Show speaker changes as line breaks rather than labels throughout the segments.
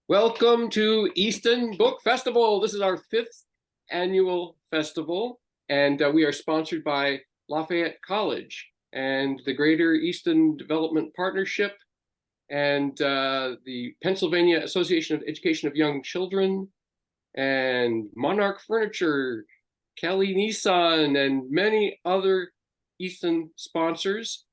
Welcome to Easton Book Festival. This is our 5th annual festival, and we are sponsored by Lafayette College and the Greater Easton Development Partnership and the Pennsylvania Association of Education of Young Children and Monarch Furniture, Kelly Nissan, and many other Easton sponsors.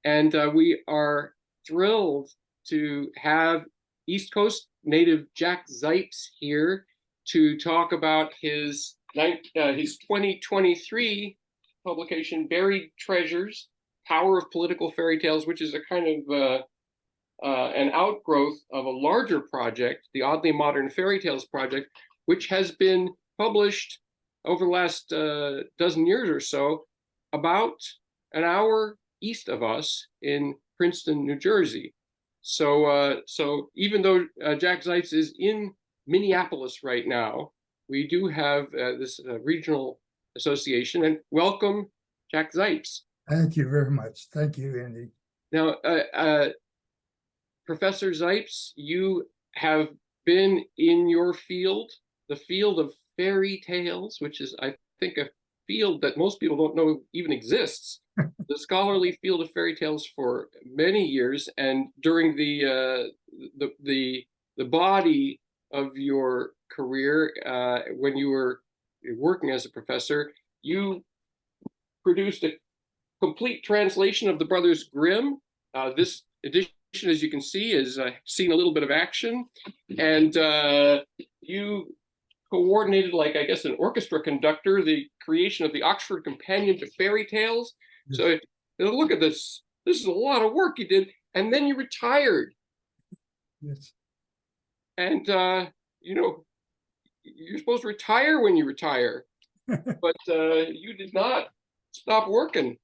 And we are thrilled to have East Coast native Jack Zipes here to talk about his 2023 publication, Buried Treasures, Power of Political Fairy Tales, which is a kind of an outgrowth of a larger project, the Oddly Modern Fairy Tales Project, which has been published over the last dozen years or so, about an hour east of us in Princeton, New Jersey. So even though Jack Zipes is in Minneapolis right now, we do have this regional association. And welcome, Jack Zipes.
Thank you very much. Thank you, Andy.
Now, Professor Zipes, you have been in your field, the field of fairy tales, which is, I think, a field that most people don't know even exists. The scholarly field of fairy tales for many years, and during the body of your career, when you were working as a professor, you produced a complete translation of the Brothers Grimm. This edition, as you can see, is seen a little bit of action, and you coordinated, like I guess an orchestra conductor, the creation of the Oxford Companion to Fairy Tales. So look at this. This is a lot of work you did. And then you retired.
Yes.
And, you know, you're supposed to retire when you retire. But you did not stop working.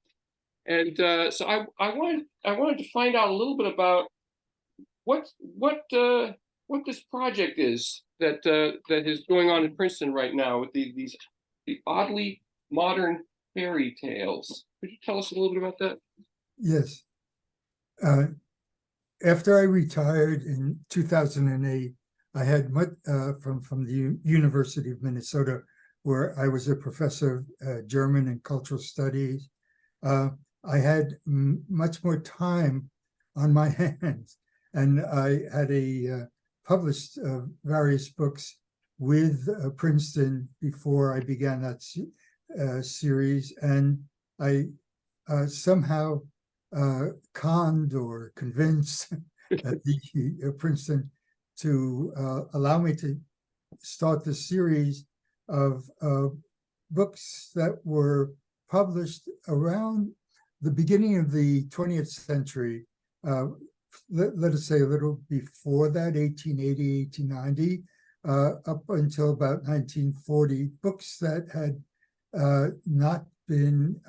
And so I wanted to find out a little bit about what this project is that is going on in Princeton right now with the Oddly Modern Fairy Tales. Could you tell us a little bit about that?
Yes. After I retired in 2008, I had from the University of Minnesota, where I was a professor of German and cultural studies. I had much more time on my hands, and I had published various books with Princeton before I began that series, and I somehow conned or convinced the Princeton to allow me to start the series of books that were published around the beginning of the 20th century. Let us say a little before that, 1880, 1890, up until about 1940, books that had not been,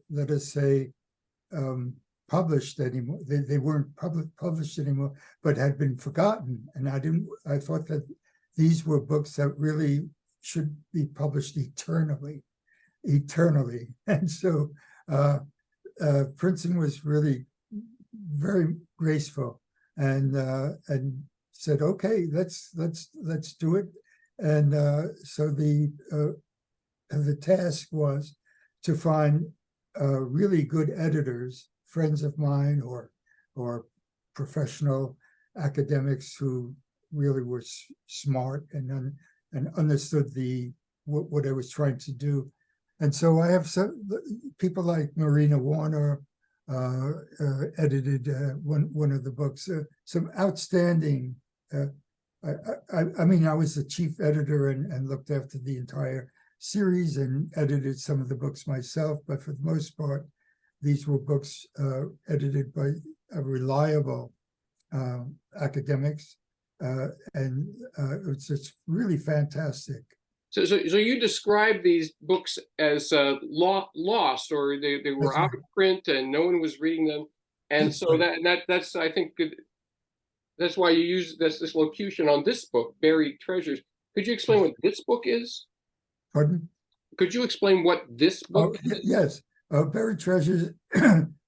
let us say, published anymore. They weren't published anymore, but had been forgotten. And I thought that these were books that really should be published eternally. And so Princeton was really very graceful and said, okay, let's do it. And so the task was to find really good editors, friends of mine or professional academics who really were smart and understood what I was trying to do. And so I have some people like Marina Warner edited one of the books, some outstanding, I mean, I was the chief editor and looked after the entire series and edited some of the books myself, but for the most part, these were books edited by reliable academics, and it's just really fantastic.
So you describe these books as lost, or they were out of print and no one was reading them, and so that's I think that's why you use this locution on this book, Buried Treasures. Could you explain what this book is?
Pardon?
Could you explain what this book is?
Yes. Buried Treasures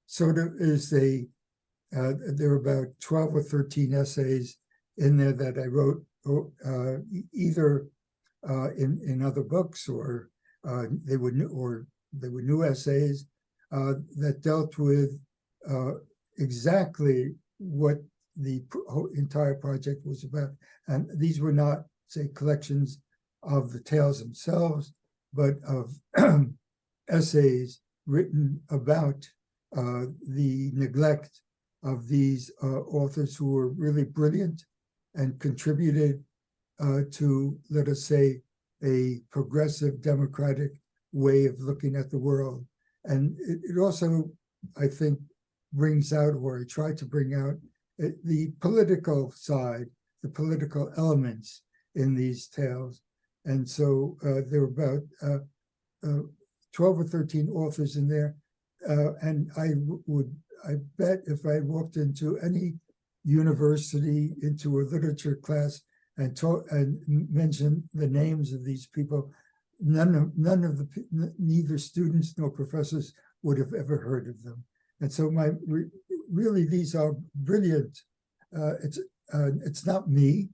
sort of is there are about 12 or 13 essays in there that I wrote either in other books, or they were new essays that dealt with exactly what the entire project was about. And these were not, say, collections of the tales themselves, but of essays written about the neglect of these authors who were really brilliant and contributed to, let us say, a progressive democratic way of looking at the world. And it also, I think, brings out, or I try to bring out, the political side, the political elements in these tales. And so there were about 12 or 13 authors in there. And I bet if I walked into any university, into a literature class, and mentioned the names of these people, neither students nor professors would have ever heard of them. And so really, these are brilliant. It's not me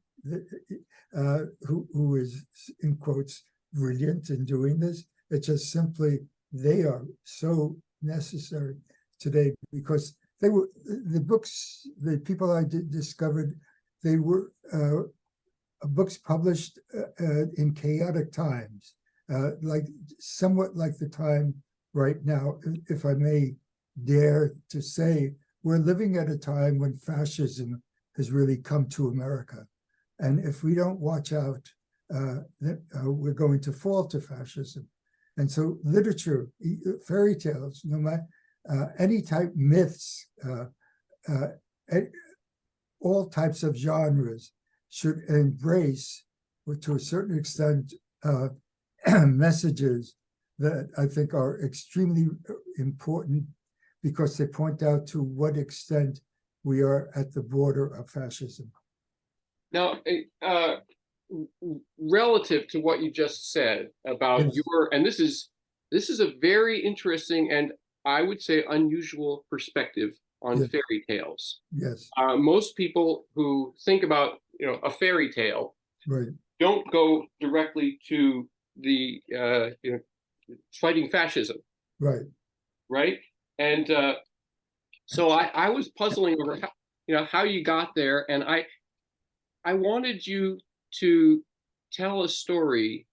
who is, in quotes, brilliant in doing this. It's just simply they are so necessary today, because they were the books, the people I discovered, they were books published in chaotic times, like somewhat like the time right now, if I may dare to say. We're living at a time when fascism has really come to America. And if we don't watch out, we're going to fall to fascism. And so literature, fairy tales, no matter any type, myths, all types of genres should embrace, to a certain extent, messages that I think are extremely important, because they point out to what extent we are at the border of fascism.
Now, relative to what you just said about
Yes.
and this is a very interesting and I would say unusual perspective on
Yes.
fairy tales.
Yes.
Most people who think about a fairy tale
Right.
don't go directly to the fighting fascism,
Right.
right? And so I was puzzling over how you got there, and I wanted you to tell a story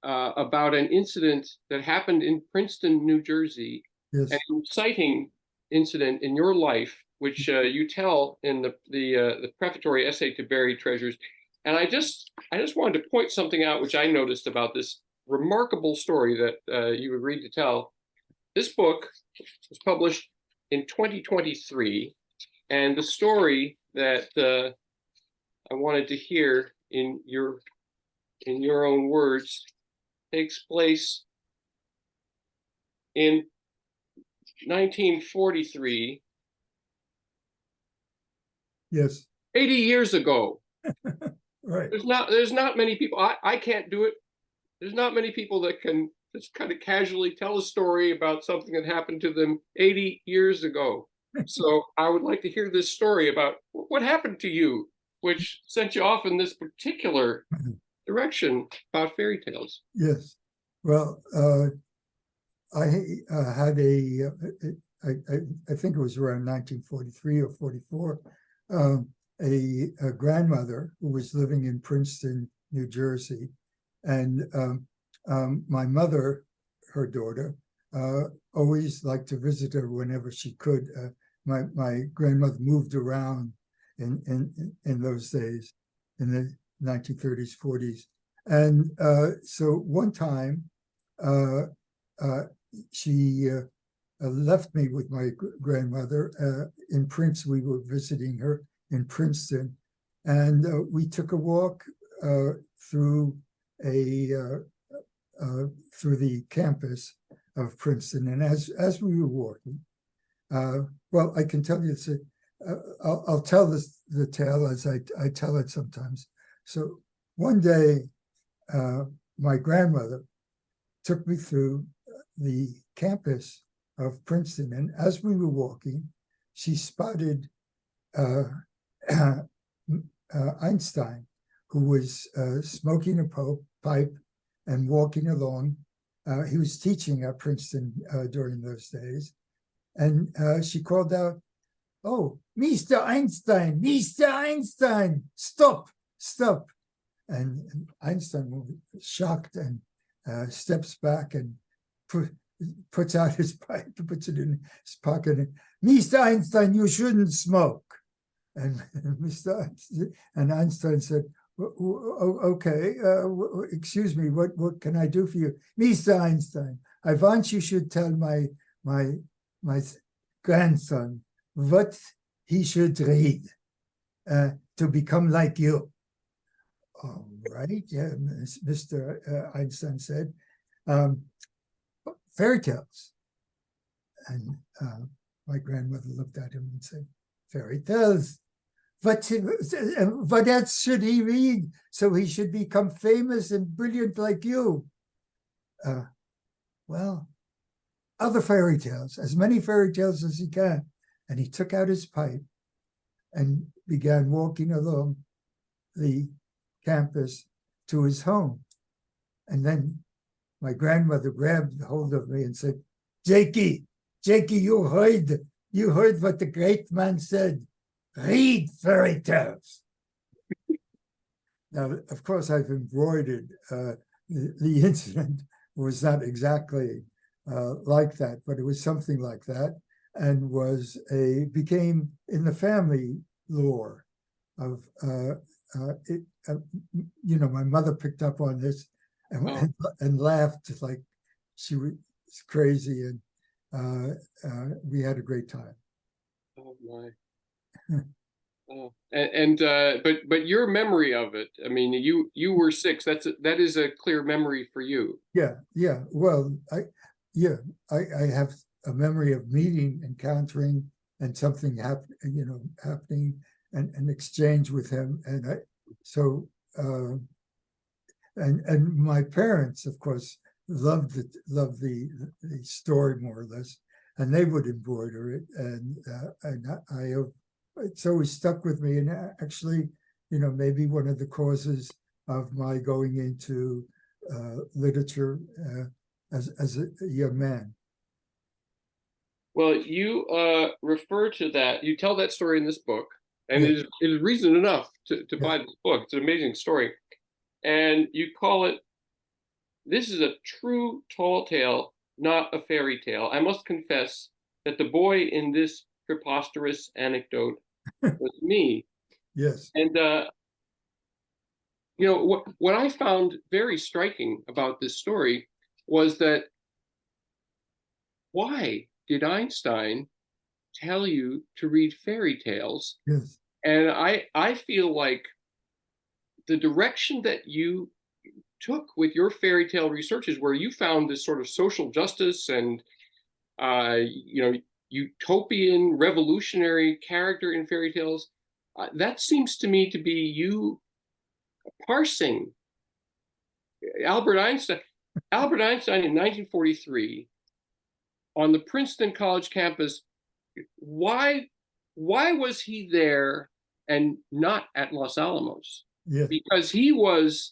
about an incident that happened in Princeton, New Jersey,
Yes.
an exciting incident in your life, which you tell in the prefatory essay to Buried Treasures. And I just wanted to point something out which I noticed about this remarkable story that you agreed to tell. This book was published in 2023, and the story that I wanted to hear in your own words takes place in 1943.
Yes.
80 years ago.
Right.
There's not many people. I can't do it. There's not many people that can just kind of casually tell a story about something that happened to them 80 years ago. So I would like to hear this story about what happened to you, which sent you off in this particular direction about fairy tales.
Yes. Well, I had I think it was around 1943 or 44, a grandmother who was living in Princeton, New Jersey. And my mother, her daughter, always liked to visit her whenever she could. My grandmother moved around in those days, in the 1930s, 40s. And so one time, she left me with my grandmother in Princeton. We were visiting her in Princeton, and we took a walk through the campus of Princeton. And as we were walking, well, I can tell you, I'll tell the tale as I tell it sometimes. So one day, my grandmother took me through the campus of Princeton, and as we were walking, she spotted Einstein, who was smoking a pipe and walking along. He was teaching at Princeton during those days. And she called out, "Oh, Mr. Einstein, Mr. Einstein, stop, stop." And Einstein was shocked and steps back and puts out his pipe, puts it in his pocket. And, "Mr. Einstein, you shouldn't smoke." And Einstein said, "Okay, excuse me, what can I do for you, Mr. Einstein? I want you should tell my grandson what he should read to become like you." "All right, yeah," Mr. Einstein said, "fairy tales." And my grandmother looked at him and said, "Fairy tales? What else should he read so he should become famous and brilliant like you?" "Well, other fairy tales, as many fairy tales as he can." And he took out his pipe and began walking along the campus to his home. And then my grandmother grabbed hold of me and said, Jakey, you heard what the great man said. Read fairy tales." Now, of course, I've embroidered. The incident was not exactly like that, but it was something like that, and became in the family lore of my mother picked up on this and laughed like she was crazy, and we had a great time.
Oh my. Oh. But your memory of it, I mean, you were 6. That is a clear memory for you.
Yeah. Well, I have a memory of meeting, encountering, and something happening, and exchange with him. And and my parents, of course, loved the story more or less, and they would embroider it, and it's always stuck with me. And actually, maybe one of the causes of my going into literature as a young man.
Well, you refer to that. You tell that story in this book, and
Yeah.
it is reason enough to buy this book. It's an amazing story, and you call it, "This is a true tall tale, not a fairy tale. I must confess that the boy in this preposterous anecdote was me."
Yes.
And what I found very striking about this story was that, why did Einstein tell you to read fairy tales?
Yes.
And I feel like the direction that you took with your fairy tale research is where you found this sort of social justice and utopian revolutionary character in fairy tales. That seems to me to be you parsing Albert Einstein. Albert Einstein in 1943 on the Princeton College campus. Why was he there and not at Los Alamos?
Yeah.
Because he was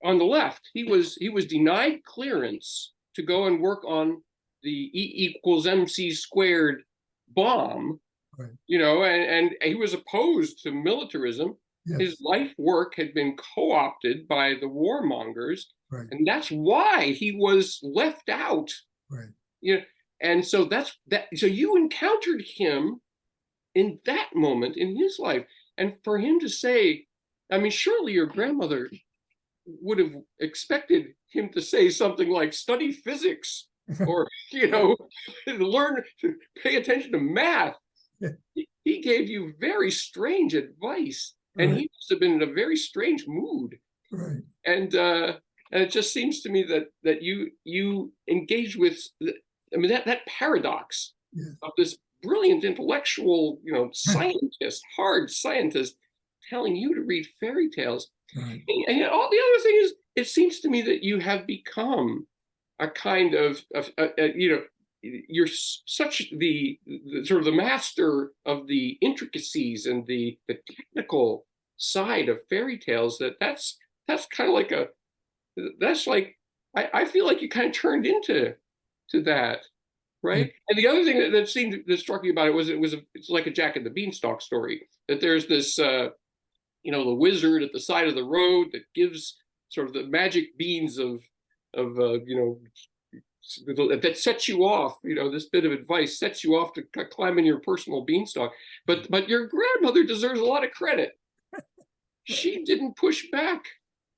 on the left. He was denied clearance to go and work on the E=mc² bomb.
Right.
And he was opposed to militarism.
Yes.
His life work had been co-opted by the warmongers,
Right.
and that's why he was left out.
Right.
And so so you encountered him in that moment in his life, and for him to say, I mean, surely your grandmother would have expected him to say something like, study physics, or learn to pay attention to math.
Yeah.
He gave you very strange advice, and
Right.
he must have been in a very strange mood.
Right.
And it just seems to me that you engage with, I mean, that paradox of this brilliant intellectual, scientist, hard scientist, telling you to read fairy tales.
Right.
And all the other thing is, it seems to me that you have become a kind of you're such the sort of the master of the intricacies and the technical side of fairy tales that's kind of like that's like I feel like you kind of turned into to that,
Yeah,
right? And the other thing that struck me about it's like a Jack and the Beanstalk story, that there's this the wizard at the side of the road that gives sort of the magic beans of that sets you off. This bit of advice sets you off to climb in your personal beanstalk. But your grandmother deserves a lot of credit. She didn't push back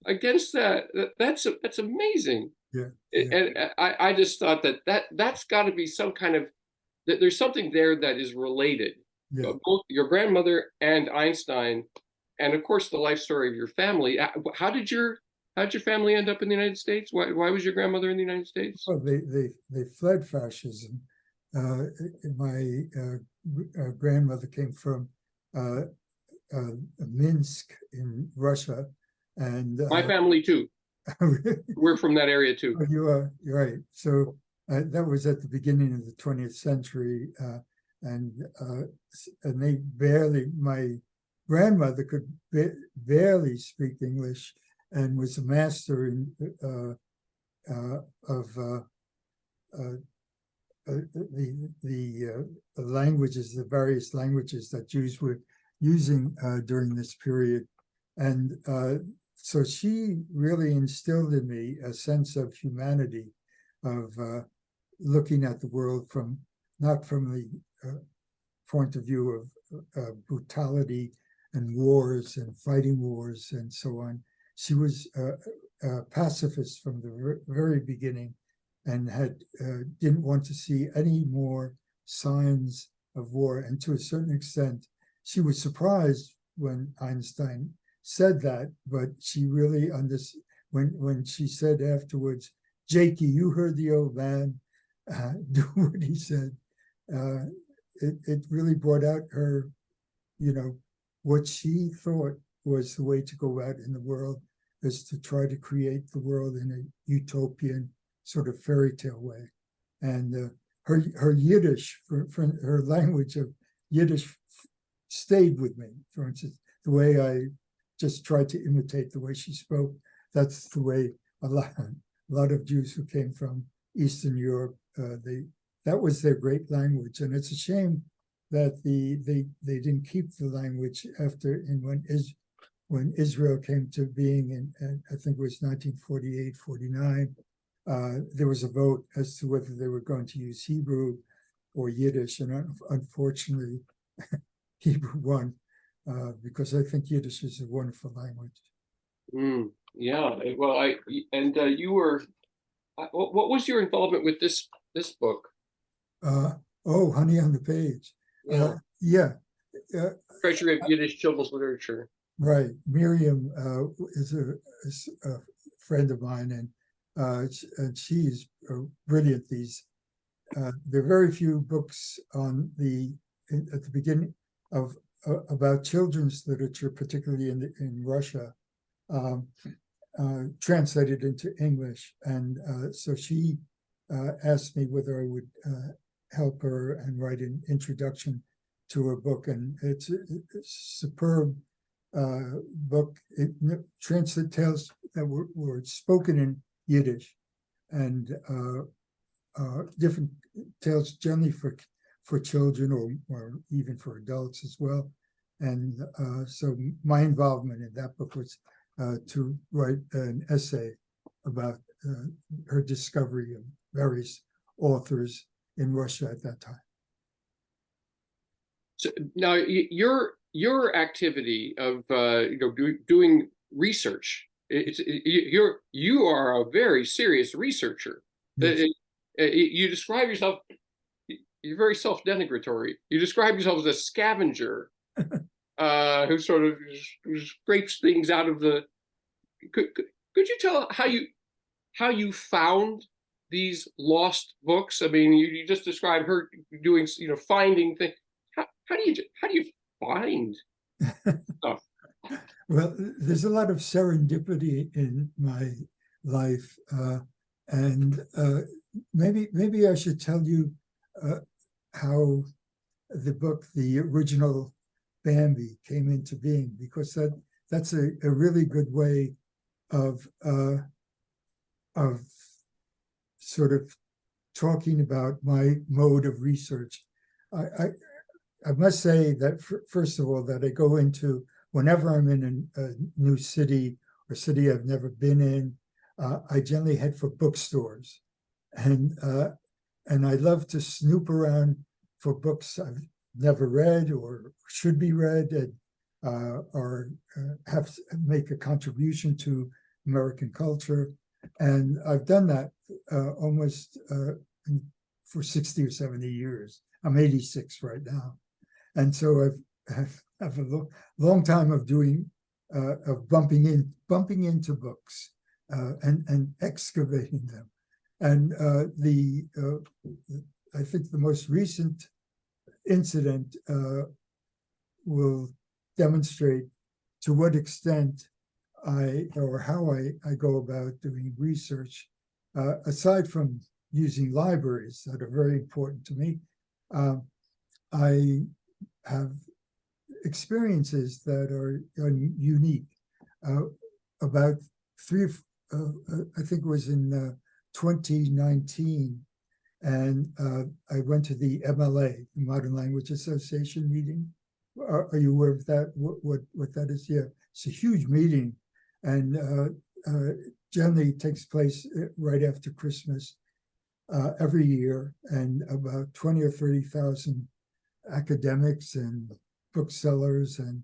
against that. That's amazing.
yeah, yeah,
And I just thought that's got to be some kind of that there's something there that is related.
yeah.
Both your grandmother and Einstein, and of course the life story of your family. How did your family end up in the United States? Why was your grandmother in the United States?
Well, they fled fascism. Uh, my grandmother came from uh, Minsk in Russia, and
My family too. We're from that area too.
you're right. So that was at the beginning of the 20th century, and they my grandmother could barely speak English and was a master in of the languages, the various languages that Jews were using during this period. And so she really instilled in me a sense of humanity, of looking at the world not from the point of view of brutality and wars and fighting wars and so on. She was a pacifist from the very beginning, and didn't want to see any more signs of war. And to a certain extent, she was surprised when Einstein said that, but she really understood when she said afterwards, "Jakey, you heard the old man, do what he said." It really brought out her, what she thought was the way to go out in the world, is to try to create the world in a utopian sort of fairy tale way. And her Yiddish, for her language of Yiddish, stayed with me. For instance, the way I just tried to imitate the way she spoke, that's the way a lot of Jews who came from Eastern Europe, that was their great language. And it's a shame that they didn't keep the language when Israel came to being in I think it was 1948, 49. There was a vote as to whether they were going to use Hebrew or Yiddish, and unfortunately, Hebrew won, because I think Yiddish is a wonderful language.
Yeah. Well, you were. What was your involvement with this book?
Oh, Honey on the Page.
Yeah.
Yeah.
Treasury of Yiddish Children's Literature.
Right. Miriam is a friend of mine, and she's brilliant. There are very few books at the beginning of about children's literature, particularly in Russia, translated into English. And so she asked me whether I would help her and write an introduction to her book. And it's a superb book. It translates tales that were spoken in Yiddish, and different tales generally for children or even for adults as well. And so my involvement in that book was to write an essay about her discovery of various authors in Russia at that time.
So now your activity of doing research, you are a very serious researcher.
Yes.
You describe yourself. You're very self-denigratory. You describe yourself as a scavenger who sort of scrapes things out of the. Could you tell how you found these lost books? I mean, you just described her doing, finding things. How do you find stuff?
Well, there's a lot of serendipity in my life, and maybe I should tell you how the book, the original Bambi came into being, because that's a really good way of sort of talking about my mode of research. I must say that first of all, that I go into, whenever I'm in a new city or city I've never been in, I generally head for bookstores, and I love to snoop around for books I've never read or should be read, and or have make a contribution to American culture. And I've done that almost for 60 or 70 years. I'm 86 right now. And so I've a long time of doing, of bumping into books and excavating them. And I think the most recent incident will demonstrate to what extent how I go about doing research, aside from using libraries that are very important to me. I have experiences that are unique. About I think it was in 2019, and I went to the MLA, the Modern Language Association meeting. Are you aware of that? What that is? Yeah, it's a huge meeting, and generally takes place right after Christmas every year, and about 20 or 30,000 academics and booksellers and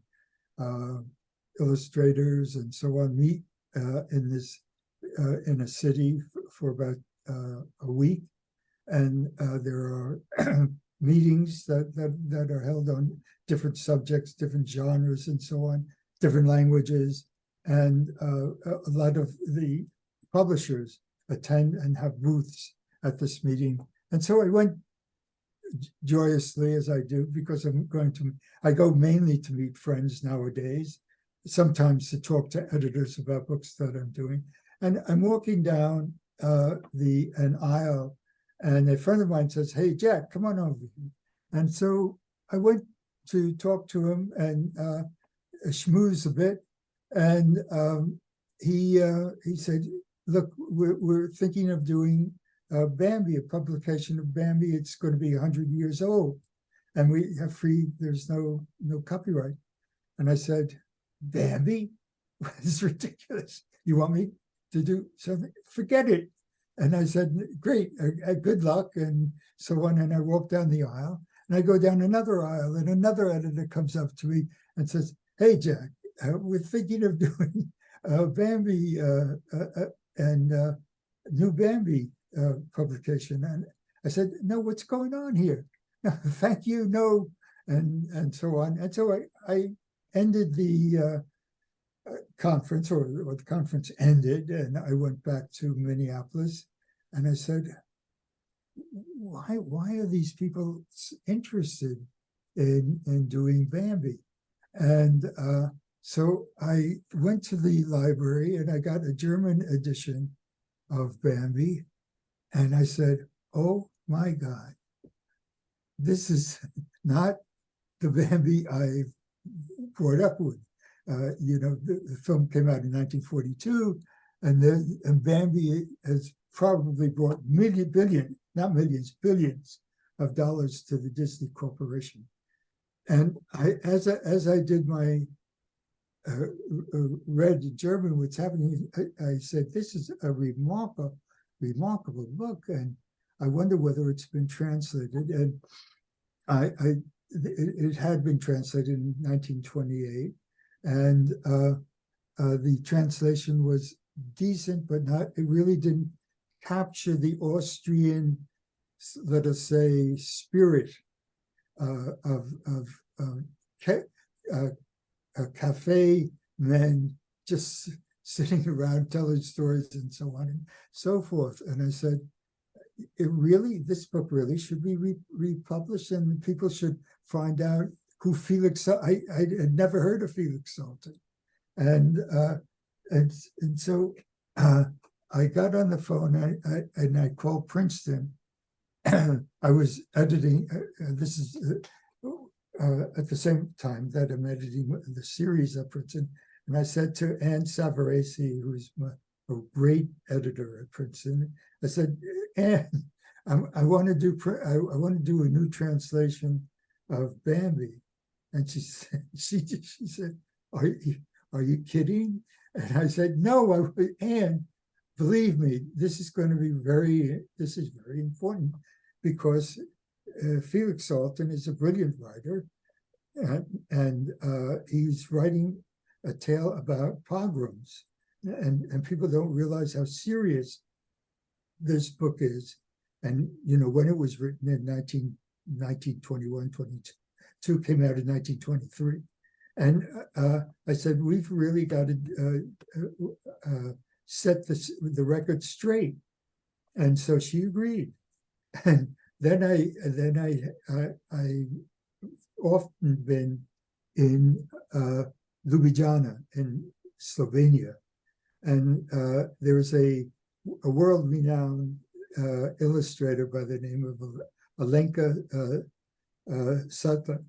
illustrators and so on meet in a city for about a week, and there are meetings that are held on different subjects, different genres, and so on, different languages, and a lot of the publishers attend and have booths at this meeting. And so I went joyously, as I do, because I go mainly to meet friends nowadays, sometimes to talk to editors about books that I'm doing. And I'm walking down an aisle, and a friend of mine says, "Hey, Jack, come on over here." And so I went to talk to him and schmooze a bit. And he said, "Look, we're thinking of doing Bambi, a publication of Bambi. It's going to be 100 years old, and we have free. There's no copyright." And I said, "Bambi? It's ridiculous. You want me to do something? Forget it." And I said, "Great, good luck," and so on. And I walk down the aisle, and I go down another aisle, and another editor comes up to me and says, "Hey, Jack, we're thinking of doing Bambi and new Bambi publication." And I said, "No, what's going on here? No, thank you, no," and so on. And so I ended the conference, or the conference ended, and I went back to Minneapolis, and I said, why are these people interested in doing Bambi? And so I went to the library, and I got a German edition of Bambi, and I said, "Oh my God, this is not the Bambi I brought up with." The film came out in 1942, and Bambi has probably brought not millions, billions of dollars to the Disney Corporation. And as I did my read in German what's happening, I said, "This is a remarkable book, and I wonder whether it's been translated." And it had been translated in 1928, and the translation was decent, but it really didn't capture the Austrian, let us say, spirit of cafe men just sitting around telling stories and so on and so forth. And I said, this book really should be republished, and people should find out who Felix. I had never heard of Felix Salten, and so I got on the phone and I called Princeton. I was editing. This is at the same time that I'm editing the series at Princeton, and I said to Anne Savarese, who's a great editor at Princeton, I said, Anne, I want to do a new translation of Bambi, and she said, are you kidding? And I said, no, Anne, believe me, this is very important, because Felix Salten is a brilliant writer, and he's writing a tale about pogroms, and people don't realize how serious this book is. And when it was written in 1921, 22, came out in 1923. And I said, we've really got to set the record straight. And so she agreed. And then I often been in Ljubljana in Slovenia, and there is a world-renowned illustrator by the name of Alenka Sutler,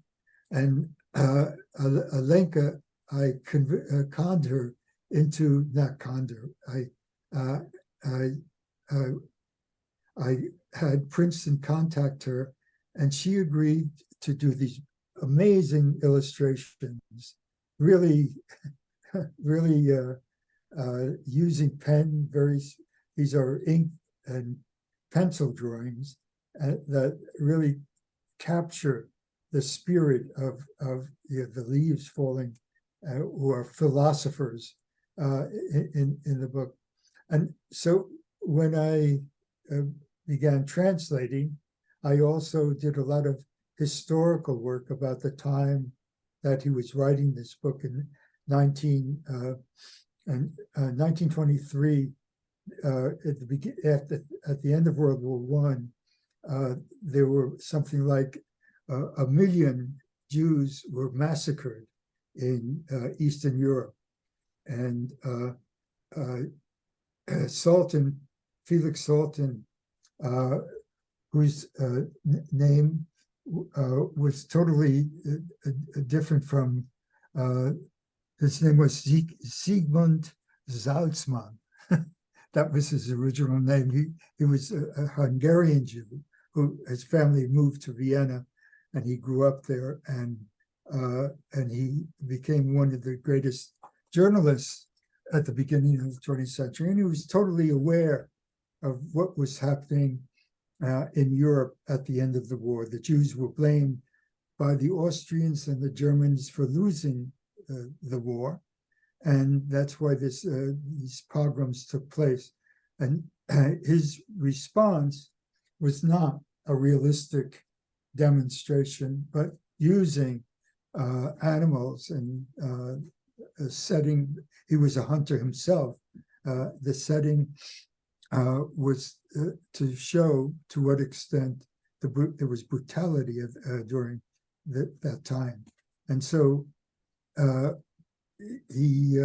and Alenka, I conned her into, not conned her, I had Princeton contact her, and she agreed to do these amazing illustrations, really using pen. These are ink and pencil drawings that really capture the spirit of the leaves falling, who are philosophers in the book. And so when I began translating, I also did a lot of historical work about the time that he was writing this book in 1923. At the end of World War I, there were something like 1 million Jews were massacred in Eastern Europe, and Felix Salten, whose name was totally different from, his name was Sigmund Salzmann. That was his original name. He was a Hungarian Jew who, his family moved to Vienna, and he grew up there, and he became one of the greatest journalists at the beginning of the 20th century. And he was totally aware of what was happening in Europe at the end of the war. The Jews were blamed by the Austrians and the Germans for losing the war, and that's why these pogroms took place. And his response was not a realistic demonstration, but using animals and a setting. He was a hunter himself. The setting was to show to what extent there was brutality during that time. And so he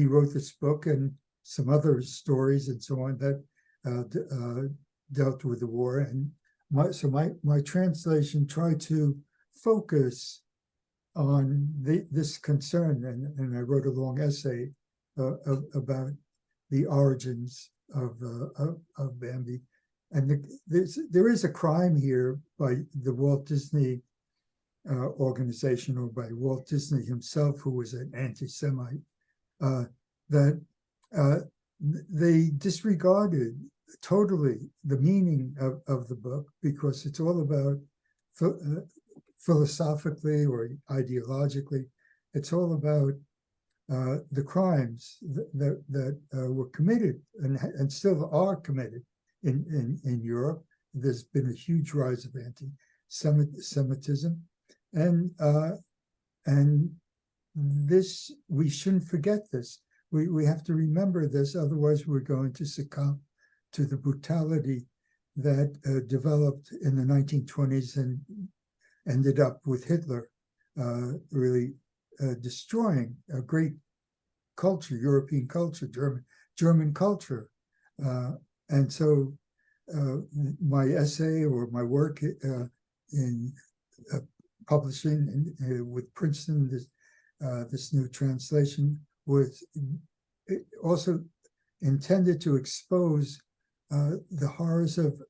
wrote this book and some other stories and so on that dealt with the war. And my translation tried to focus on this concern, and I wrote a long essay about the origins of Bambi. And there is a crime here by the Walt Disney organization, or by Walt Disney himself, who was an anti-Semite, that they disregarded totally the meaning of the book, because it's all about philosophically or ideologically, it's all about the crimes that were committed and still are committed in Europe. There's been a huge rise of anti-Semitism, and this, we shouldn't forget this. We have to remember this, otherwise we're going to succumb to the brutality that developed in the 1920s and ended up with Hitler really destroying a great culture, European culture, German culture. And so my essay or my work in publishing with Princeton. This new translation was also intended to expose the horrors of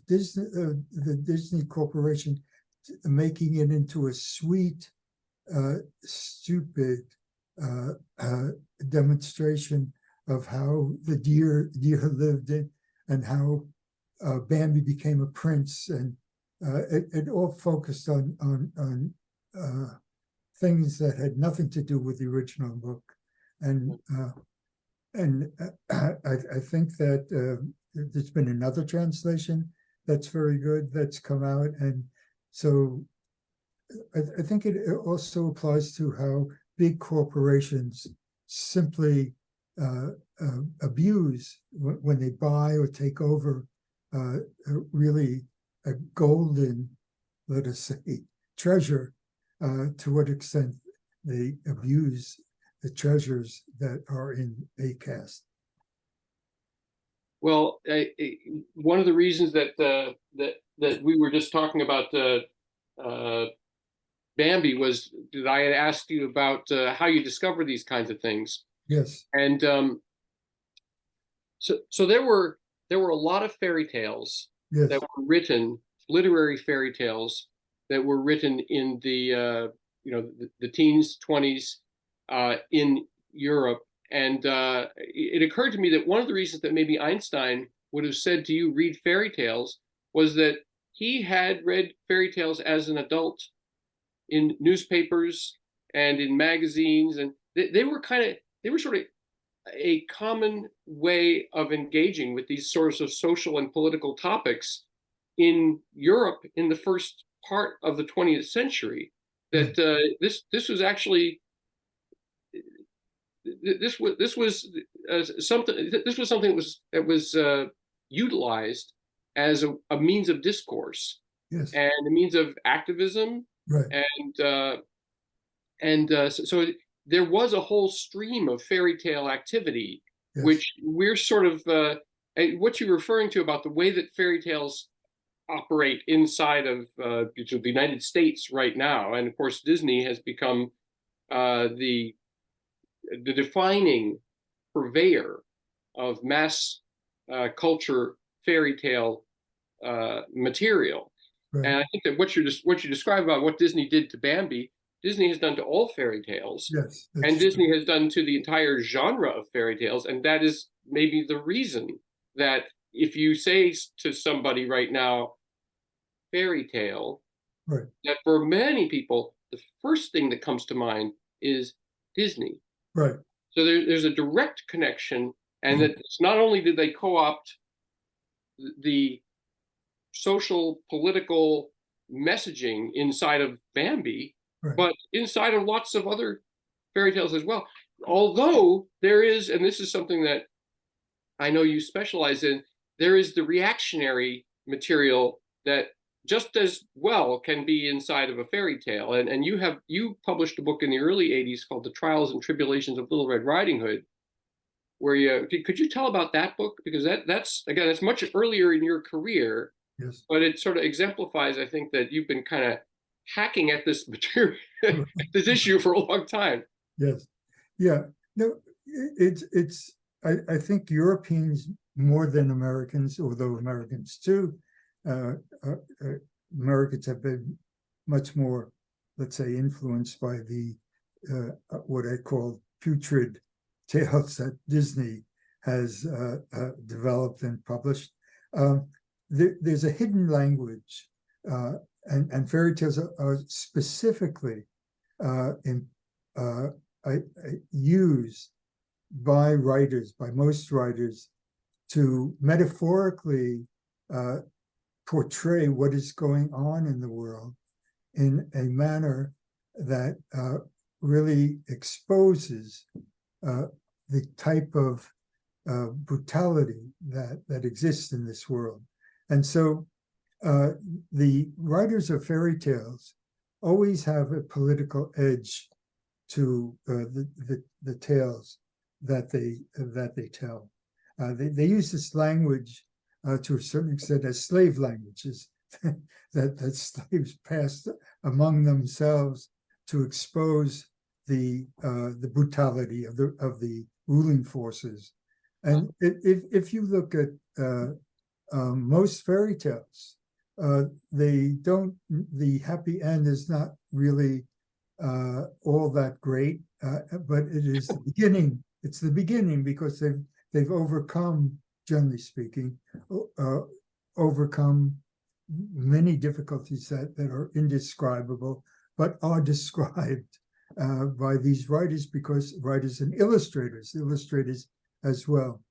Disney, the Disney Corporation, making it into a sweet, stupid demonstration of how the deer lived in, and how Bambi became a prince, and it all focused on things that had nothing to do with the original book, and I think that there's been another translation that's very good that's come out, and so I think it also applies to how big corporations simply abuse when they buy or take over really a golden, let us say, treasure. To what extent they abuse the treasures that are in ACAST.
Well, one of the reasons that that we were just talking about Bambi was that I had asked you about how you discover these kinds of things.
Yes.
And so there were a lot of fairy tales
Yes.
that were written, literary fairy tales that were written in the the teens, 20s in Europe. And it occurred to me that one of the reasons that maybe Einstein would have said to you, read fairy tales, was that he had read fairy tales as an adult in newspapers and in magazines, and they were sort of a common way of engaging with these sorts of social and political topics in Europe in the first part of the 20th century. That this was actually this was something that was utilized as a means of discourse,
yes,
and a means of activism,
right,
so there was a whole stream of fairy tale activity,
yes,
which we're sort of what you're referring to about the way that fairy tales operate inside of the United States right now. And of course, Disney has become the defining purveyor of mass culture fairy tale material.
right.
And I think that what you describe about what Disney did to Bambi, Disney has done to all fairy tales.
Yes,
and
true.
Disney has done to the entire genre of fairy tales. And that is maybe the reason that if you say to somebody right now, fairy tale,
Right,
that for many people, the first thing that comes to mind is Disney.
right,
So there's a direct connection, and that it's not only did they co-opt the social, political messaging inside of Bambi,
right,
but inside of lots of other fairy tales as well. Although there is, and this is something that I know you specialize in, there is the reactionary material that just as well can be inside of a fairy tale. And you published a book in the early 80s called The Trials and Tribulations of Little Red Riding Hood, where could you tell about that book? Because that's again, it's much earlier in your career,
yes,
but it sort of exemplifies, I think, that you've been kind of hacking at this material, this issue for a long time.
yes, yeah. No, it's. I think Europeans more than Americans, although Americans too, Americans have been much more, let's say, influenced by the what I call putrid tales that Disney has developed and published. There's a hidden language, and fairy tales are specifically used by writers, by most writers, to metaphorically portray what is going on in the world in a manner that really exposes the type of brutality that exists in this world. And so the writers of fairy tales always have a political edge to the tales that they tell. They use this language to a certain extent as slave languages, that slaves passed among themselves to expose the brutality of the ruling forces. And if you look at most fairy tales, they don't. The happy end is not really all that great, but it is the beginning. It's the beginning because they've overcome, generally speaking, overcome many difficulties that are indescribable, but are described by these writers, because writers and illustrators as well.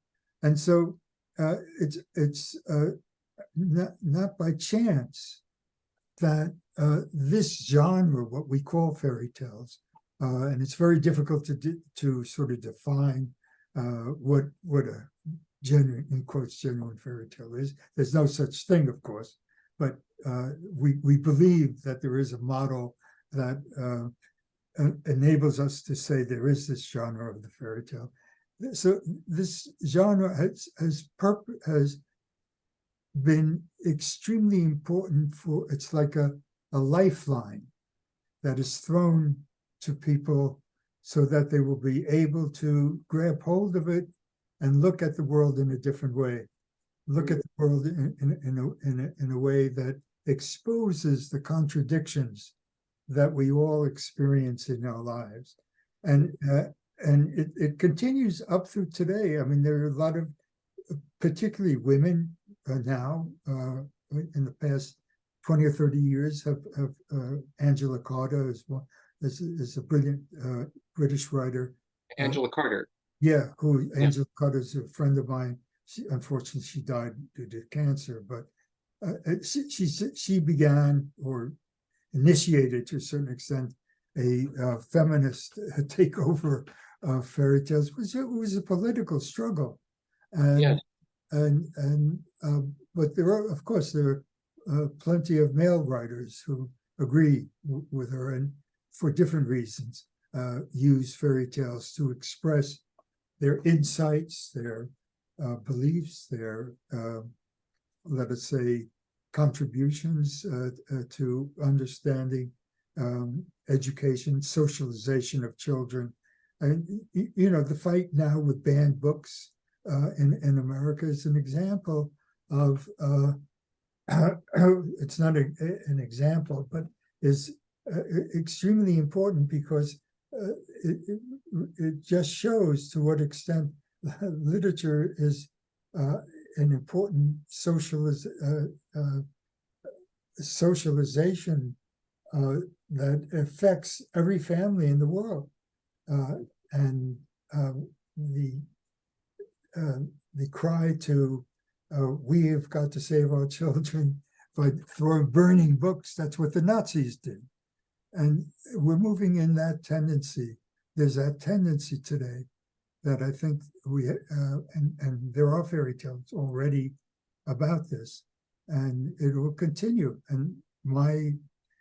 And so it's not by chance that this genre, what we call fairy tales, and it's very difficult to sort of define what a genuine, in quotes, genuine fairy tale is. There's no such thing, of course, but we believe that there is a model that enables us to say there is this genre of the fairy tale. So this genre has been extremely important for, it's like a lifeline that is thrown to people so that they will be able to grab hold of it and look at the world in a different way. Look at the world in a way that exposes the contradictions that we all experience in our lives. And it continues up through today. I mean, there are a lot of, particularly women now, in the past 20 or 30 years, have Angela Carter is a brilliant British writer.
Angela Carter.
Yeah, Angela Carter is a friend of mine. Unfortunately, she died due to cancer, but she began, or initiated to a certain extent, a feminist takeover of fairy tales. It was a political struggle, and
Yes.
But there are, of course, plenty of male writers who agree with her, and for different reasons use fairy tales to express their insights, their beliefs, their let us say contributions to understanding education, socialization of children. And the fight now with banned books in America is an example of it's not an example, but is extremely important, because it just shows to what extent literature is an important socialization that affects every family in the world. And the cry to we have got to save our children by burning books, that's what the Nazis did. And we're moving in that tendency. There's that tendency today that I think and there are fairy tales already about this, and it will continue. And my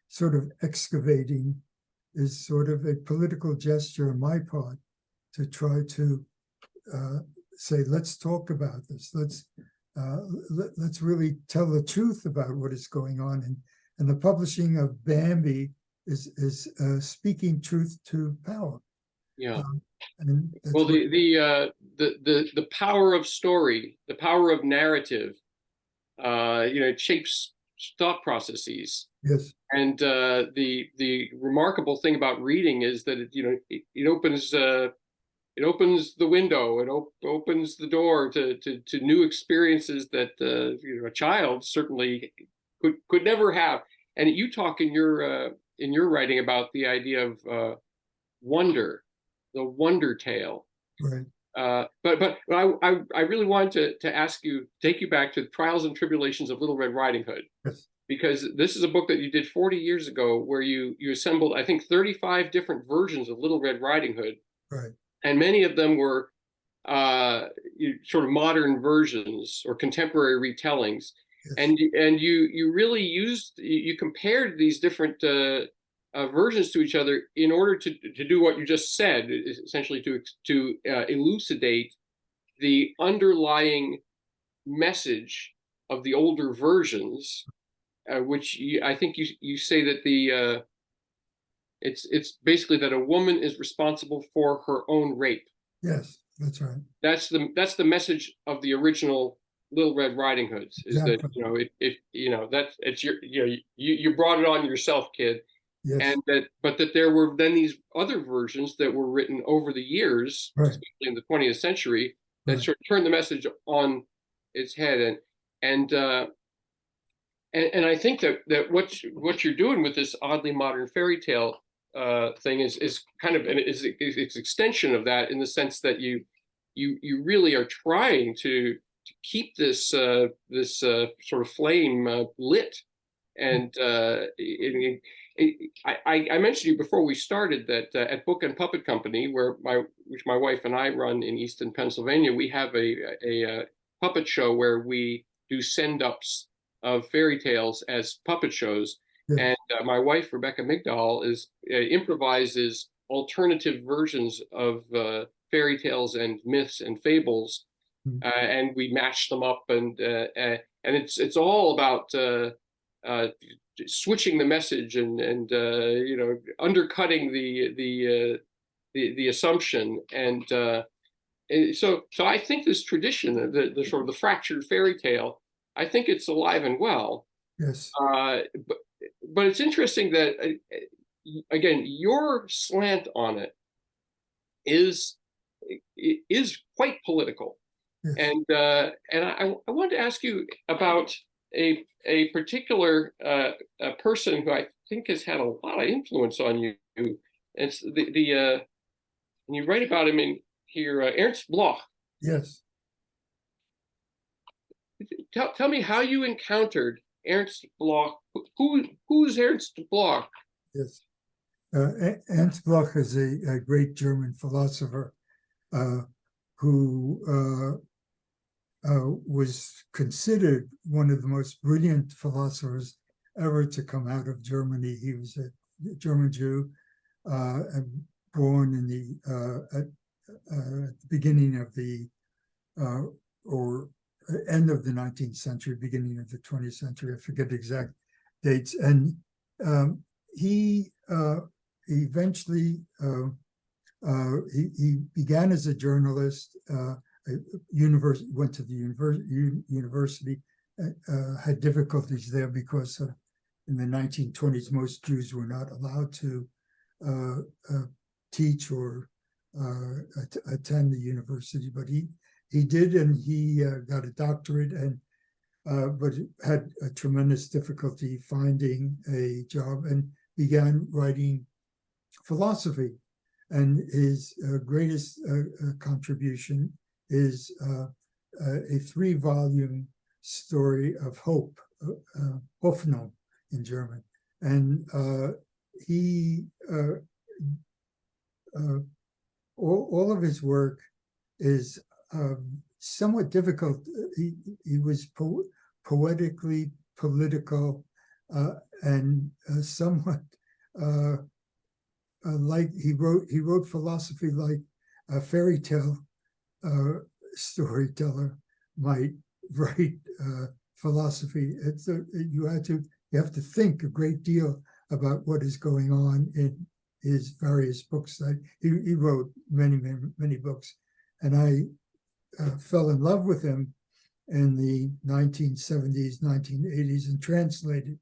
sort of excavating is sort of a political gesture on my part to try to say, let's talk about this. Let's really tell the truth about what is going on. And the publishing of Bambi is speaking truth to power.
Yeah.
And
well, the power of story, the power of narrative, it shapes thought processes.
Yes.
And the remarkable thing about reading is that it opens the window, it opens the door to new experiences that a child certainly could never have. And you talk in your writing about the idea of wonder, the wonder tale.
Right.
But I really wanted to take you back to the Trials and Tribulations of Little Red Riding Hood.
Yes.
Because this is a book that you did 40 years ago, where you assembled, I think, 35 different versions of Little Red Riding Hood.
Right.
And many of them were sort of modern versions or contemporary retellings. Yes. And you really you compared these different versions to each other in order to do what you just said, essentially to elucidate the underlying message of the older versions, which I think you say that it's basically that a woman is responsible for her own rape.
Yes, that's right.
That's the message of the original Little Red Riding Hoods, is that,
Exactly.
if that it's your, you brought it on yourself, kid.
Yes,
And that there were then these other versions that were written over the years,
right,
especially in the 20th century, that
right.
sort of turned the message on its head. And uh, and I think that what you're doing with this oddly modern fairy tale thing is kind of is extension of that, in the sense that you really are trying to keep this sort of flame lit. And I mentioned to you before we started that at Book and Puppet Company, which my wife and I run in Easton, Pennsylvania, we have a puppet show where we do send ups of fairy tales as puppet shows.
Yes.
And my wife, Rebecca Migdal, improvises alternative versions of fairy tales and myths and fables,
Mm.
and we mash them up, and it's all about uh, switching the message, and undercutting the assumption. And so I think this tradition, the sort of the fractured fairy tale, I think it's alive and well.
Yes,
Uh, but but it's interesting that, again, your slant on it is is quite political.
yes.
And I wanted to ask you about a particular a person who I think has had a lot of influence on you. It's the and you write about him in here, Ernst Bloch.
Yes,
Tell me how you encountered Ernst Bloch. Who's Ernst Bloch?
yes. Ernst Bloch is a great German philosopher uh, who was considered one of the most brilliant philosophers ever to come out of Germany. He was a German Jew, and born in at the beginning of the or end of the 19th century, beginning of the 20th century. I forget the exact dates. And he eventually he began as a journalist. Went to the university, had difficulties there because in the 1920s, most Jews were not allowed to teach or attend the university, but he did, and he got a doctorate, and but had a tremendous difficulty finding a job, and began writing philosophy. And his greatest contribution is a 3-volume story of hope, Hoffnung in German. And he all of his work is somewhat difficult. He was poetically political, and somewhat like he wrote philosophy like a fairy tale storyteller might write philosophy. You have to think a great deal about what is going on in his various books. That he wrote many books, and I fell in love with him in the 1970s, 1980s, and translated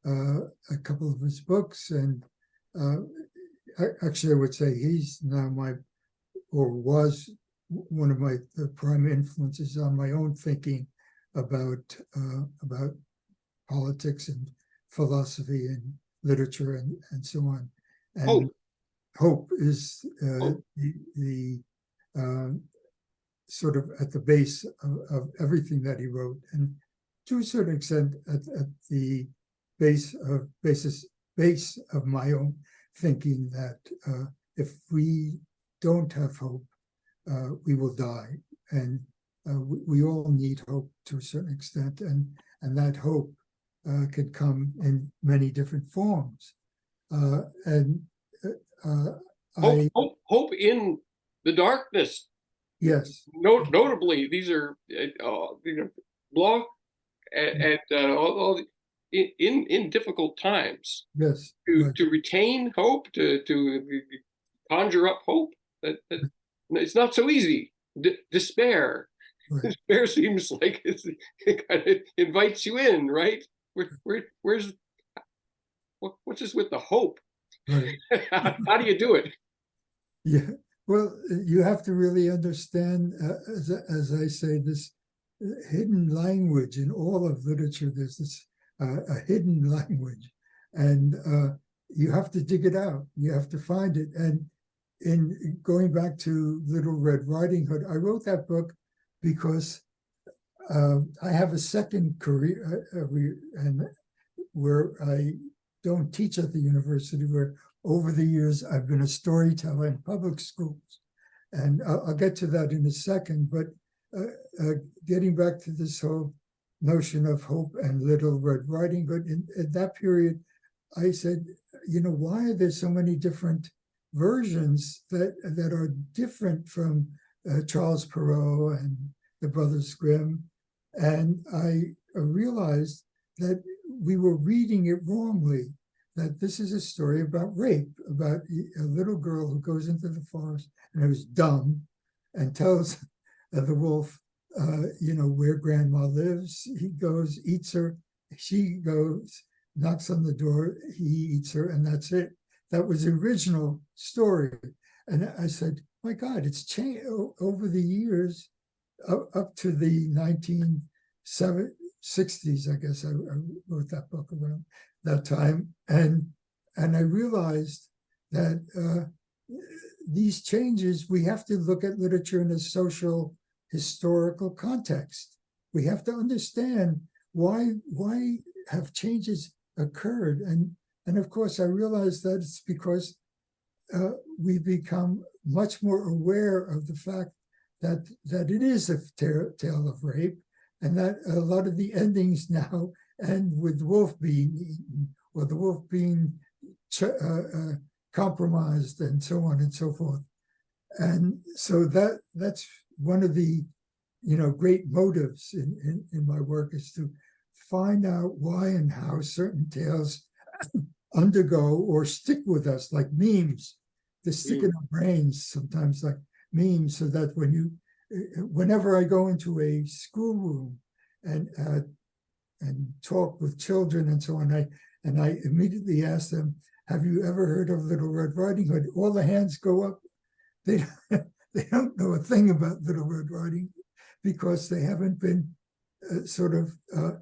a couple of his books. And actually, I would say he's now was one of the prime influences on my own thinking about politics and philosophy and literature and so on. And hope is the sort of at the base of everything that he wrote, and to a certain extent at the base of my own thinking, that if we don't have hope, we will die. And we all need hope to a certain extent, and that hope could come in many different forms. And
hope in the darkness.
Yes.
Notably, these are Bloch and all in difficult times,
Yes,
to
right,
retain hope, to conjure up hope. That it's not so easy. Despair.
right,
Despair seems like it kind of invites you in, right? Where's what's this with the hope?
right.
How do you do it?
Yeah, well, you have to really understand, as I say, this hidden language in all of literature. There's this a hidden language, and you have to dig it out. You have to find it. And in going back to Little Red Riding Hood, I wrote that book because I have a second career, and where I don't teach at the university, where over the years I've been a storyteller in public schools. And I'll get to that in a second, but getting back to this whole notion of hope and Little Red Riding Hood, in that period, I said, why are there so many different versions that are different from Charles Perrault and the Brothers Grimm? And I realized that we were reading it wrongly, that this is a story about rape, about a little girl who goes into the forest and who's dumb and tells the wolf, where grandma lives. He goes, eats her. She goes, knocks on the door. He eats her, and that's it. That was the original story. And I said, my God, it's changed over the years, up to the 1960s, I guess. I wrote that book around that time, and I realized that these changes, we have to look at literature in a social historical context. We have to understand why have changes occurred, and of course I realized that it's because we've become much more aware of the fact that it is a tale of rape, and that a lot of the endings now end with the wolf being eaten or the wolf being compromised and so on and so forth. And so that's one of the great motives in my work, is to find out why and how certain tales undergo or stick with us like memes. They stick in our brains sometimes like memes, so that whenever I go into a schoolroom and talk with children and so on, I immediately ask them, have you ever heard of Little Red Riding Hood? All the hands go up. They don't know a thing about Little Red Riding Hood, because they haven't been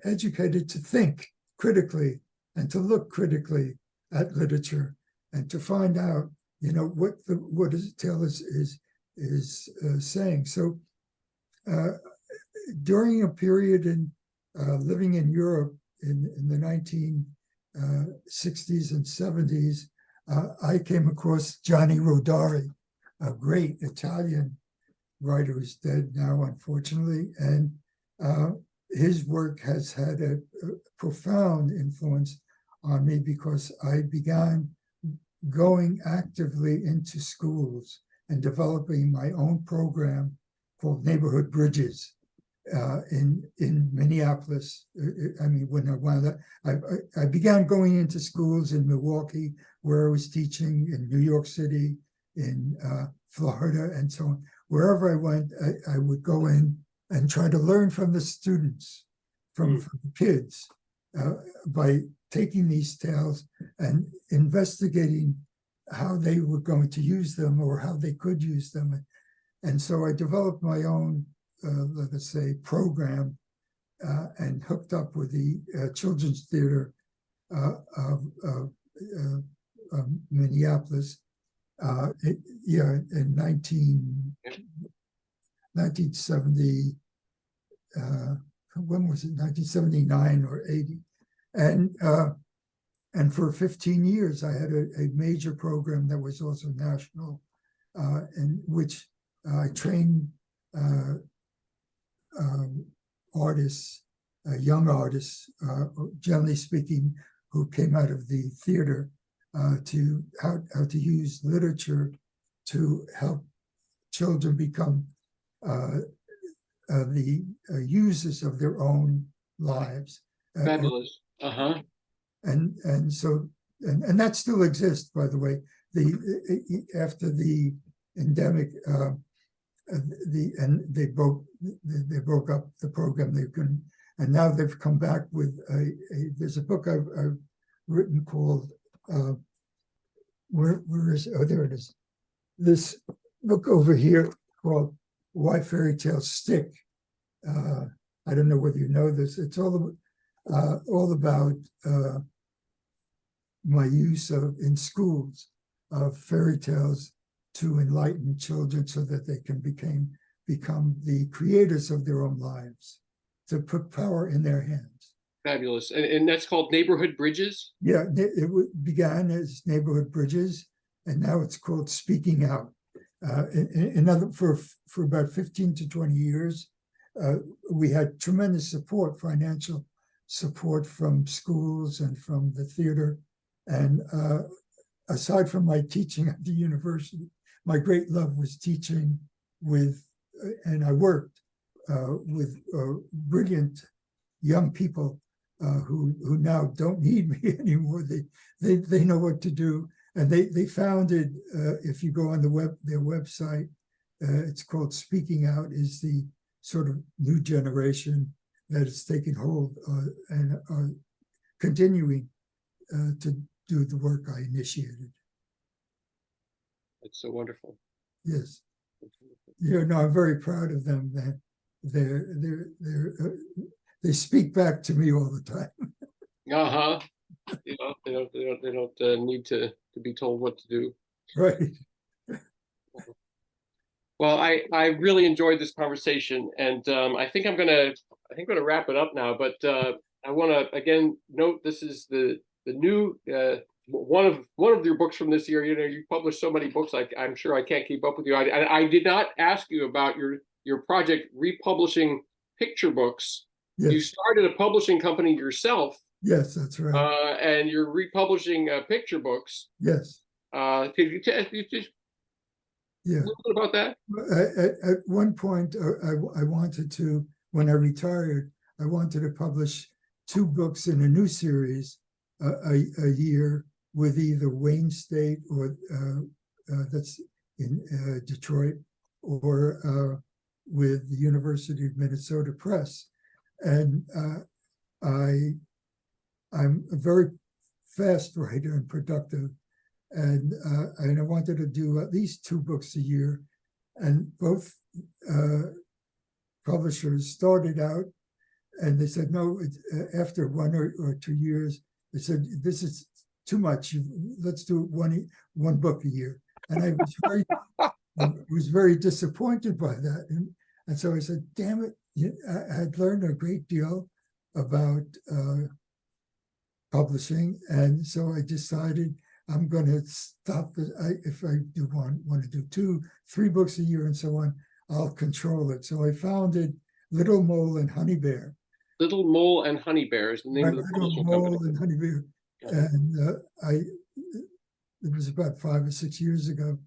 educated to think critically and to look critically at literature and to find out, what a tale is saying. So during a period in living in Europe in the 1960s and 70s, I came across Gianni Rodari, a great Italian writer who's dead now, unfortunately, and his work has had a profound influence on me, because I began going actively into schools and developing my own program called Neighborhood Bridges in Minneapolis. When I wound up, I began going into schools in Milwaukee, where I was teaching, in New York City, in Florida, and so on. Wherever I went, I would go in and try to learn from the students, from the kids, by taking these tales and investigating how they were going to use them or how they could use them. And so I developed my own, let us say, program, and hooked up with the Children's Theater of Minneapolis in 1970, when was it, 1979 or 80. And for 15 years, I had a major program that was also national, in which I trained artists, young artists, generally speaking, who came out of the theater, to how to use literature to help children become the users of their own lives.
Fabulous. Uh-huh.
And so and that still exists, by the way. After the endemic, they broke up the program. They couldn't, and now they've come back with there's a book I've written called where is, oh, there it is, this book over here called Why Fairy Tales Stick. I don't know whether you know this. It's all about my use of in schools of fairy tales to enlighten children so that they can become the creators of their own lives, to put power in their hands.
Fabulous. And that's called Neighborhood Bridges?
Yeah, it began as Neighborhood Bridges, and now it's called Speaking Out. For about 15 to 20 years, we had tremendous support, financial support from schools and from the theater. And aside from my teaching at the university, my great love was teaching with, and I worked with brilliant young people who now don't need me anymore. They know what to do, and they founded. If you go on their website, it's called Speaking Out. Is the sort of new generation that has taken hold and are continuing to do the work I initiated.
That's so wonderful.
Yes, no, I'm very proud of them. That they speak back to me all the time.
Uh-huh. They don't need to be told what to do.
Right.
Well, I really enjoyed this conversation, and I think I'm gonna wrap it up now. But I want to again note this is the new one of your books from this year. You know, you published so many books. I'm sure I can't keep up with you. I did not ask you about your project republishing picture books.
Yes.
You started a publishing company yourself.
Yes, that's right.
And you're republishing picture books.
Yes.
Could you just
yeah.
a little bit about that?
At one point, I wanted to, when I retired, I wanted to publish 2 books in a new series a year with either Wayne State or that's in Detroit, or with the University of Minnesota Press. And I'm a very fast writer and productive, and I wanted to do at least 2 books a year. And both publishers started out, and they said, no, after 1 or 2 years, they said, this is too much. Let's do one book a year. And I was very disappointed by that. And so I said, damn it, I had learned a great deal about publishing. And so I decided I'm going to stop. If I do want to do 2, 3 books a year and so on, I'll control it. So I founded Little Mole and Honey Bear.
Little Mole and Honey Bear is the name of the publishing company.
Little Mole and Honey Bear. And it was about 5 or 6 years ago.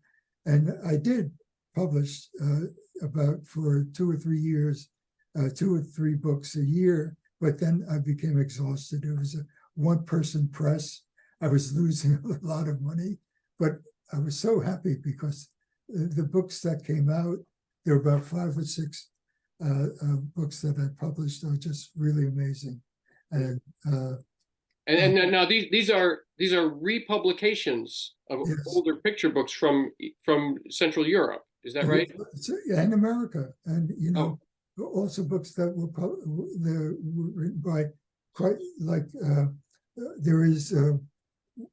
And I did publish about for 2 or 3 years, 2 or 3 books a year. But then I became exhausted. It was a one-person press. I was losing a lot of money, but I was so happy because the books that came out, there were about 5 or 6 books that I published are just really amazing. And
now these are republications of
yes.
older picture books from Central Europe. Is that right?
And America, and also books that were written by quite like there is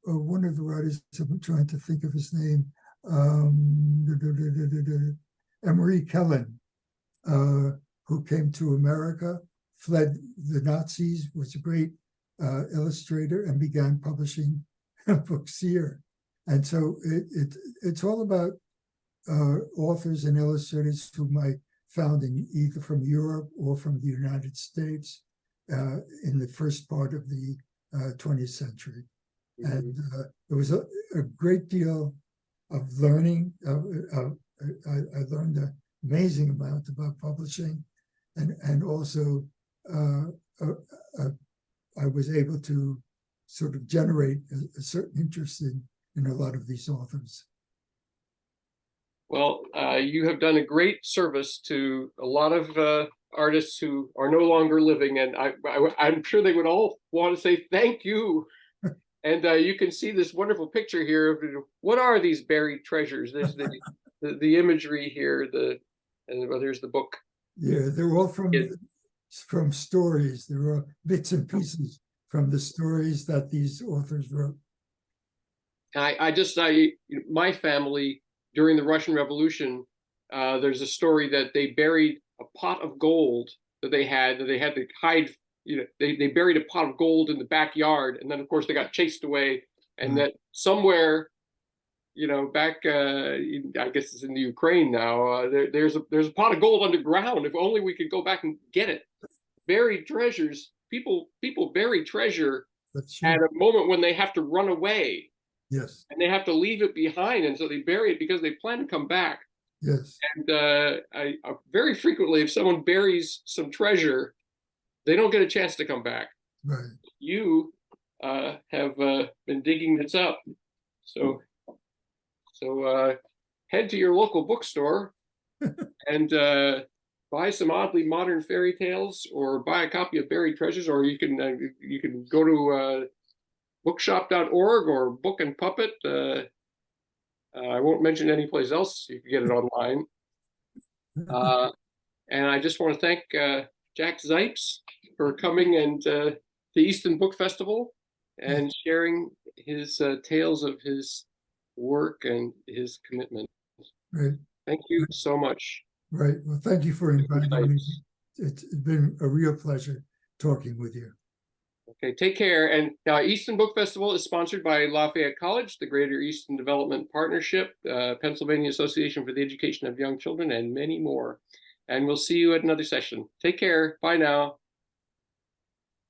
one of the writers. I'm trying to think of his name. Emery Kellen, who came to America, fled the Nazis, was a great illustrator, and began publishing books here. And so it's all about authors and illustrators whom I found either from Europe or from the United States in the first part of the 20th century. Mm-hmm. And there was a great deal of learning. I learned an amazing amount about publishing, and also I was able to sort of generate a certain interest in a lot of these authors.
Well, you have done a great service to a lot of artists who are no longer living, and I'm sure they would all want to say thank you. And you can see this wonderful picture here of what are these buried treasures. There's the imagery here. Well, there's the book.
Yeah, they're all from stories. There are bits and pieces from the stories that these authors wrote.
My family during the Russian Revolution, there's a story that they buried a pot of gold that they had to hide. They buried a pot of gold in the backyard, and then of course they got chased away, and that somewhere, back I guess it's in the Ukraine now. There's a pot of gold underground. If only we could go back and get it. Buried treasures. People bury treasure at a moment when they have to run away.
Yes.
And they have to leave it behind, and so they bury it because they plan to come back.
Yes.
And I very frequently, if someone buries some treasure, they don't get a chance to come back.
Right.
You have been digging this up, so head to your local bookstore and buy some oddly modern fairy tales, or buy a copy of Buried Treasures, or you can go to bookshop.org or Book and Puppet. I won't mention any place else you can get it online. And I just want to thank Jack Zipes for coming and the Easton Book Festival and sharing his tales of his work and his commitment.
Right.
Thank you so much.
Right. Well, thank you for inviting me. It's been a real pleasure talking with you.
Okay, take care. And now Easton Book Festival is sponsored by Lafayette College, the Greater Easton Development Partnership, Pennsylvania Association for the Education of Young Children, and many more. And we'll see you at another session. Take care. Bye now.